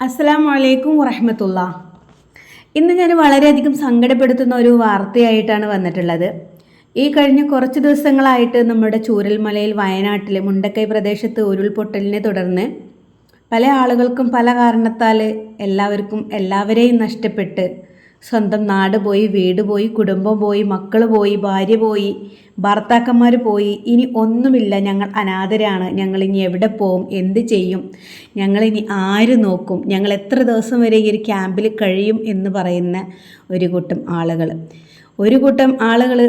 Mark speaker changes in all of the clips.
Speaker 1: അസ്സലാമു അലൈക്കും വറഹ്മത്തുള്ളാ. ഇന്ന് ഞാൻ വളരെയധികം സങ്കടപ്പെടുത്തുന്ന ഒരു വാർത്തയായിട്ടാണ് വന്നിട്ടുള്ളത്. ഈ കഴിഞ്ഞ കുറച്ച് ദിവസങ്ങളായിട്ട് നമ്മുടെ ചൂരൽമലയിൽ വയനാട്ടിലെ മുണ്ടക്കൈ പ്രദേശത്ത് ഉരുൾപൊട്ടലിനെ തുടർന്ന് പല ആളുകൾക്കും പല കാരണത്താൽ എല്ലാവരെയും നഷ്ടപ്പെട്ട് സ്വന്തം നാട് പോയി, വീട് പോയി, കുടുംബം പോയി, മക്കൾ പോയി, ഭാര്യ പോയി, ഭർത്താക്കന്മാർ പോയി. ഇനി ഒന്നുമില്ല, ഞങ്ങൾ അനാഥരാണ്, ഞങ്ങൾ ഇനി എവിടെ പോവും, എന്ത് ചെയ്യും, ഞങ്ങളിനി ആര് നോക്കും, ഞങ്ങൾ എത്ര ദിവസം വരെ ഈ ഒരു ക്യാമ്പിൽ കഴിയും എന്ന് പറയുന്ന ഒരു കൂട്ടം ആളുകൾ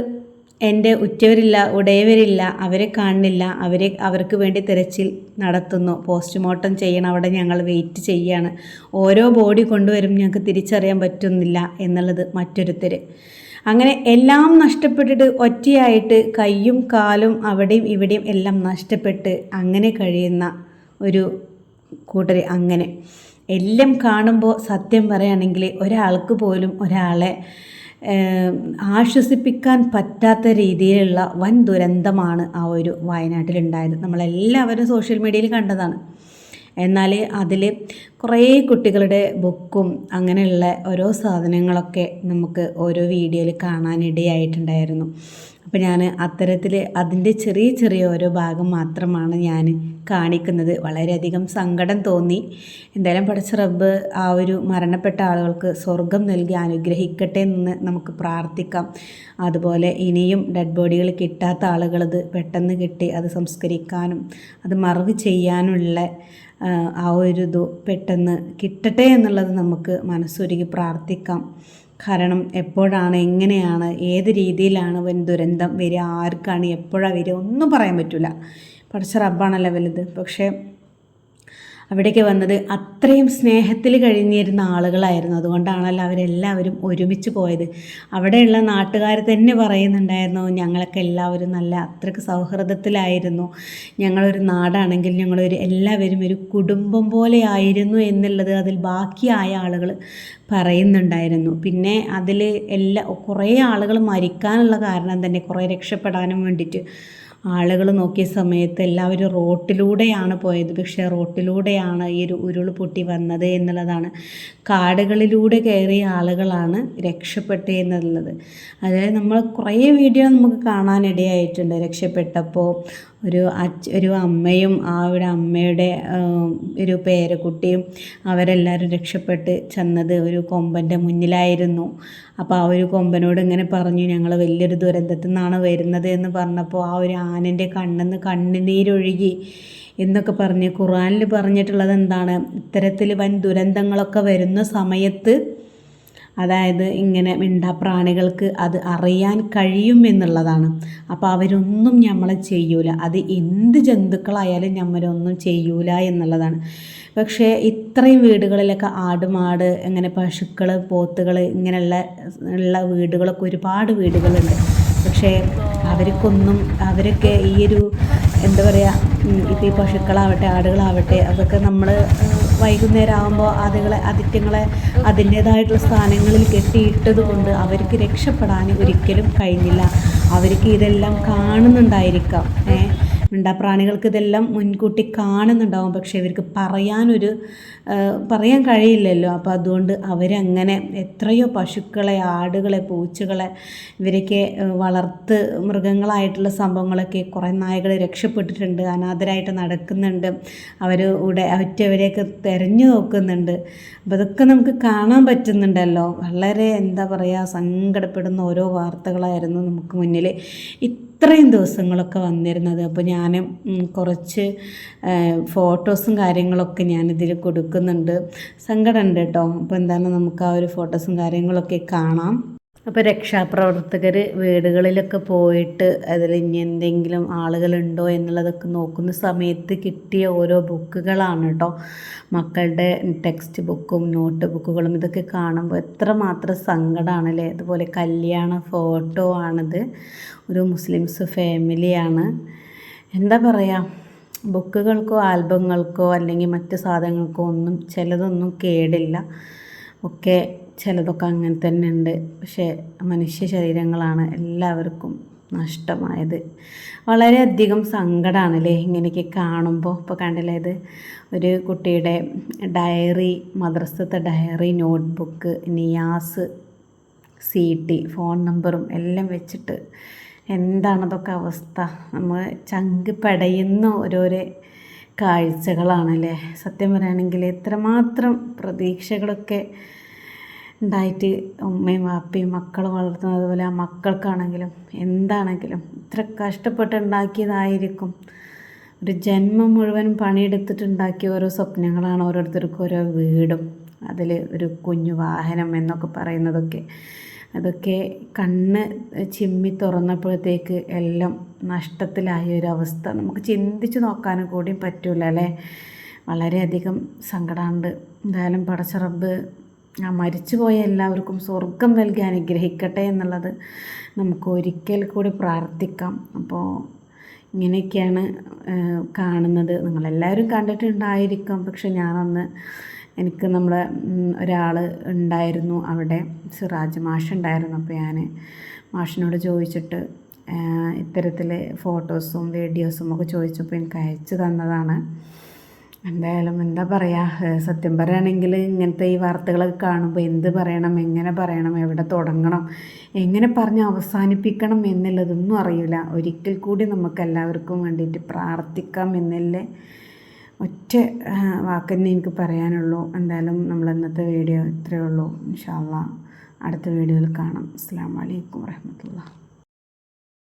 Speaker 1: എൻ്റെ ഉറ്റവരില്ല, ഉടയവരില്ല, അവരെ കാണുന്നില്ല, അവർക്ക് വേണ്ടി തിരച്ചിൽ നടത്തുന്നു, പോസ്റ്റ്മോർട്ടം ചെയ്യണം, അവിടെ ഞങ്ങൾ വെയിറ്റ് ചെയ്യാണ്, ഓരോ ബോഡി കൊണ്ടുവരും, ഞങ്ങൾക്ക് തിരിച്ചറിയാൻ പറ്റുന്നില്ല എന്നുള്ളത് മറ്റൊരുത്തർ. അങ്ങനെ എല്ലാം നഷ്ടപ്പെട്ടിട്ട് ഒറ്റയായിട്ട് കയ്യും കാലും അവിടെയും ഇവിടെയും എല്ലാം നഷ്ടപ്പെട്ട് അങ്ങനെ കഴിയുന്ന ഒരു കൂട്ടർ. അങ്ങനെ എല്ലാം കാണുമ്പോൾ സത്യം പറയുകയാണെങ്കിൽ ഒരാൾക്ക് പോലും ഒരാളെ ആശ്വസിപ്പിക്കാൻ പറ്റാത്ത രീതിയിലുള്ള വൻ ദുരന്തമാണ് ആ ഒരു വയനാട്ടിലുണ്ടായത്. നമ്മളെല്ലാവരും സോഷ്യൽ മീഡിയയിൽ കണ്ടതാണ്. എന്നാൽ അതിൽ കുറേ കുട്ടികളുടെ ബുക്കും അങ്ങനെയുള്ള ഓരോ സാധനങ്ങളൊക്കെ നമുക്ക് ഓരോ വീഡിയോയിൽ കാണാനിടയായിട്ടുണ്ടായിരുന്നു. അപ്പോൾ ഞാൻ അത്തരത്തിൽ അതിൻ്റെ ചെറിയ ഓരോ ഭാഗം മാത്രമാണ് ഞാൻ കാണിക്കുന്നത്. വളരെയധികം സങ്കടം തോന്നി. എന്തായാലും പടച്ച റബ്ബ് ആ ഒരു മരണപ്പെട്ട ആളുകൾക്ക് സ്വർഗം നൽകി അനുഗ്രഹിക്കട്ടെ എന്ന് നമുക്ക് പ്രാർത്ഥിക്കാം. അതുപോലെ ഇനിയും ഡെഡ് ബോഡികൾ കിട്ടാത്ത ആളുകളത് പെട്ടെന്ന് കിട്ടി അത് സംസ്കരിക്കാനും അത് മറവ് ചെയ്യാനുള്ള ആ ഒരു ഇത് പെട്ടെന്ന് കിട്ടട്ടെ എന്നുള്ളത് നമുക്ക് മനസ്സൊരുക്കി പ്രാർത്ഥിക്കാം. കാരണം എപ്പോഴാണ്, എങ്ങനെയാണ്, ഏത് രീതിയിലാണ് വൻ ദുരന്തം വരിക, ആർക്കാണ്, എപ്പോഴാണ് വരിക ഒന്നും പറയാൻ പറ്റില്ല. പടച്ച റബ്ബാണല്ലോ വലുത്. പക്ഷേ അവിടേക്ക് വന്നത് അത്രയും സ്നേഹത്തിൽ കഴിഞ്ഞിരുന്ന ആളുകളായിരുന്നു. അതുകൊണ്ടാണല്ലോ അവരെല്ലാവരും ഒരുമിച്ച് പോയത്. അവിടെയുള്ള നാട്ടുകാർ തന്നെ പറയുന്നുണ്ടായിരുന്നു, ഞങ്ങളൊക്കെ എല്ലാവരും നല്ല അത്രയ്ക്ക് സൗഹൃദത്തിലായിരുന്നു, ഞങ്ങളൊരു നാടാണെങ്കിൽ എല്ലാവരും ഒരു കുടുംബം പോലെ ആയിരുന്നു എന്നുള്ളത് അതിൽ ബാക്കിയായ ആളുകൾ പറയുന്നുണ്ടായിരുന്നു. പിന്നെ അതിൽ കുറേ ആളുകൾ മരിക്കാനുള്ള കാരണം തന്നെ കുറേ രക്ഷപ്പെടാനും വേണ്ടിയിട്ട് ആളുകൾ നോക്കിയ സമയത്ത് എല്ലാവരും റോട്ടിലൂടെയാണ് പോയത്. പക്ഷേ റോട്ടിലൂടെയാണ് ഈ ഒരു ഉരുൾ പൊട്ടി വന്നത് എന്നുള്ളതാണ്. കാടുകളിലൂടെ കയറിയ ആളുകളാണ് രക്ഷപ്പെട്ടത് എന്നുള്ളത്. അതായത് നമ്മൾ കുറേ വീഡിയോ നമുക്ക് കാണാനിടയായിട്ടുണ്ട്. രക്ഷപ്പെട്ടപ്പോൾ ഒരു അമ്മയും ആ ഒരു അമ്മയുടെ ഒരു പേരക്കുട്ടിയും അവരെല്ലാവരും രക്ഷപ്പെട്ട് ചെന്നത് ഒരു കൊമ്പൻ്റെ മുന്നിലായിരുന്നു. അപ്പോൾ ആ ഒരു കൊമ്പനോട് ഇങ്ങനെ പറഞ്ഞു, ഞങ്ങൾ വലിയൊരു ദുരന്തത്തിൽ നിന്നാണ് വരുന്നത് എന്ന് പറഞ്ഞപ്പോൾ ആ ഒരു ആനൻ്റെ കണ്ണിന്ന് കണ്ണുനീരൊഴുകി എന്നൊക്കെ പറഞ്ഞ് ഖുർആനിൽ പറഞ്ഞിട്ടുള്ളത് എന്താണ്, ഇത്തരത്തിൽ വൻ ദുരന്തങ്ങളൊക്കെ വരുന്ന സമയത്ത് അതായത് ഇങ്ങനെ മിണ്ടാപ്രാണികൾക്ക് അത് അറിയാൻ കഴിയും എന്നുള്ളതാണ്. അപ്പോൾ അവരൊന്നും നമ്മളെ ചെയ്യൂല, അത് എന്ത് ജന്തുക്കളായാലും നമ്മളൊന്നും ചെയ്യൂല എന്നുള്ളതാണ്. പക്ഷേ ഇത്രയും വീടുകളിലൊക്കെ ആടുമാട്, ഇങ്ങനെ പശുക്കൾ, പോത്തുകൾ ഇങ്ങനെയുള്ള വീടുകളൊക്കെ ഒരുപാട് വീടുകളുണ്ട്. പക്ഷേ അവരൊക്കെ ഈ ഒരു എന്താ പറയുക, ഇപ്പോൾ ഈ പശുക്കളാവട്ടെ ആടുകളാവട്ടെ അതൊക്കെ നമ്മൾ വൈകുന്നേരം ആകുമ്പോൾ അതിറ്റങ്ങളെ അതിൻ്റേതായിട്ടുള്ള സ്ഥാനങ്ങളിൽ കെട്ടിയിട്ടത് കൊണ്ട് അവർക്ക് രക്ഷപ്പെടാൻ ഒരിക്കലും കഴിഞ്ഞില്ല. അവർക്ക് ഇതെല്ലാം കാണുന്നുണ്ടായിരിക്കാം, മിണ്ടാപ്രാണികൾക്ക് ഇതെല്ലാം മുൻകൂട്ടി കാണുന്നുണ്ടാവും. പക്ഷേ ഇവർക്ക് പറയാൻ കഴിയില്ലല്ലോ. അപ്പോൾ അതുകൊണ്ട് അവരങ്ങനെ എത്രയോ പശുക്കളെ, ആടുകളെ, പൂച്ചകളെ, ഇവരൊക്കെ വളർത്ത് മൃഗങ്ങളായിട്ടുള്ള സംഭവങ്ങളൊക്കെ കുറേ നായകൾ രക്ഷപ്പെട്ടിട്ടുണ്ട്, അനാഥരായിട്ട് നടക്കുന്നുണ്ട്, അവരവരെയൊക്കെ തിരഞ്ഞു നോക്കുന്നുണ്ട്. അപ്പോൾ അതൊക്കെ നമുക്ക് കാണാൻ പറ്റുന്നുണ്ടല്ലോ. വളരെ എന്താ പറയുക, സങ്കടപ്പെടുന്ന ഓരോ വാർത്തകളായിരുന്നു നമുക്ക് മുന്നിൽ ഇത്രയും ദിവസങ്ങളൊക്കെ വന്നിരുന്നത്. അപ്പോൾ ഞാൻ കുറച്ച് ഫോട്ടോസും കാര്യങ്ങളൊക്കെ ഞാനിതിൽ കൊടുക്കുന്നുണ്ട്. സങ്കടമുണ്ട് കേട്ടോ. അപ്പോൾ എന്താണ്, നമുക്ക് ആ ഒരു ഫോട്ടോസും കാര്യങ്ങളൊക്കെ കാണാം. അപ്പോൾ രക്ഷാപ്രവർത്തകർ വീടുകളിലൊക്കെ പോയിട്ട് അതിൽ ഇനി എന്തെങ്കിലും ആളുകളുണ്ടോ എന്നുള്ളതൊക്കെ നോക്കുന്ന സമയത്ത് കിട്ടിയ ഓരോ ബുക്കുകളാണ് കേട്ടോ. മക്കളുടെ ടെക്സ്റ്റ് ബുക്കും നോട്ട് ബുക്കുകളും ഇതൊക്കെ കാണുമ്പോൾ എത്രമാത്രം സങ്കടമാണല്ലേ. അതുപോലെ കല്യാണ ഫോട്ടോ ആണിത്, ഒരു മുസ്ലിംസ് ഫാമിലിയാണ്. എന്താ പറയുക, ബുക്കുകൾക്കോ ആൽബങ്ങൾക്കോ അല്ലെങ്കിൽ മറ്റ് സാധനങ്ങൾക്കോ ചിലതൊന്നും കേടില്ല, ചിലതൊക്കെ അങ്ങനെ തന്നെ ഉണ്ട്. പക്ഷേ മനുഷ്യ ശരീരങ്ങളാണ്, എല്ലാവർക്കും നഷ്ടമായത്. വളരെയധികം സങ്കടമാണല്ലേ ഇങ്ങനെയൊക്കെ കാണുമ്പോൾ. ഇപ്പോൾ കണ്ടില്ലേ, ഇത് ഒരു കുട്ടിയുടെ ഡയറി, മദ്രസത്തെ diary, notebook, Niyas, CT, phone നമ്പറും എല്ലാം വെച്ചിട്ട് എന്താണതൊക്കെ അവസ്ഥ. നമ്മൾ ചങ്ക് പടയുന്ന ഓരോരോ കാഴ്ചകളാണല്ലേ. സത്യം പറയുകയാണെങ്കിൽ എത്രമാത്രം പ്രതീക്ഷകളൊക്കെ ഉണ്ടായിട്ട് ഉമ്മയും വാപ്പയും മക്കൾ വളർത്തുന്നത് പോലെ ആ മക്കൾക്കാണെങ്കിലും എന്താണെങ്കിലും ഇത്ര കഷ്ടപ്പെട്ടുണ്ടാക്കിയതായിരിക്കും. ഒരു ജന്മം മുഴുവൻ പണിയെടുത്തിട്ടുണ്ടാക്കിയ ഓരോ സ്വപ്നങ്ങളാണ് ഓരോരുത്തർക്കും ഓരോ വീടും, അതിൽ ഒരു കുഞ്ഞു വാഹനം എന്നൊക്കെ പറയുന്നതൊക്കെ. അതൊക്കെ കണ്ണ് ചിമ്മി തുറന്നപ്പോഴത്തേക്ക് എല്ലാം നഷ്ടത്തിലായ ഒരവസ്ഥ നമുക്ക് ചിന്തിച്ച് നോക്കാനും കൂടി പറ്റില്ല അല്ലേ. വളരെയധികം സങ്കടമുണ്ട്. എന്തായാലും പടച്ച റബ്ബ് ആ മരിച്ചുപോയ എല്ലാവർക്കും സ്വർഗം നൽകി അനുഗ്രഹിക്കട്ടെ എന്നുള്ളത് നമുക്ക് ഒരിക്കൽ കൂടി പ്രാർത്ഥിക്കാം. അപ്പോൾ ഇങ്ങനെയൊക്കെയാണ് കാണുന്നത്. നിങ്ങളെല്ലാവരും കണ്ടിട്ടുണ്ടായിരിക്കും. പക്ഷെ ഞാനന്ന് എനിക്ക് നമ്മളെ ഒരാൾ ഉണ്ടായിരുന്നു അവിടെ, സിറാജ് മാഷ് ഉണ്ടായിരുന്നു. അപ്പോൾ ഞാൻ മാഷിനോട് ചോദിച്ചിട്ട് ഇത്തരത്തിൽ ഫോട്ടോസും വീഡിയോസും ഒക്കെ ചോദിച്ചപ്പോൾ എനിക്ക് അയച്ചു തന്നതാണ്. എന്തായാലും എന്താ പറയുക, സത്യം പറയുകയാണെങ്കിൽ ഇങ്ങനത്തെ ഈ വാർത്തകളൊക്കെ കാണുമ്പോൾ എന്ത് പറയണം, എങ്ങനെ പറയണം, എവിടെ തുടങ്ങണം, എങ്ങനെ പറഞ്ഞ് അവസാനിപ്പിക്കണം എന്നുള്ളതൊന്നും അറിയില്ല. ഒരിക്കൽ കൂടി നമുക്ക് എല്ലാവർക്കും വേണ്ടിയിട്ട് പ്രാർത്ഥിക്കാം എന്നല്ലേ ഒറ്റ വാക്കെന്നെ എനിക്ക് പറയാനുള്ളൂ. എന്തായാലും നമ്മൾ ഇന്നത്തെ വീഡിയോ ഇത്രയേ ഉള്ളൂ. ഇൻഷാ അല്ലാഹ് അടുത്ത വീഡിയോയിൽ കാണാം. അസ്സലാമു അലൈക്കും വറഹ്മത്തുള്ളാഹി.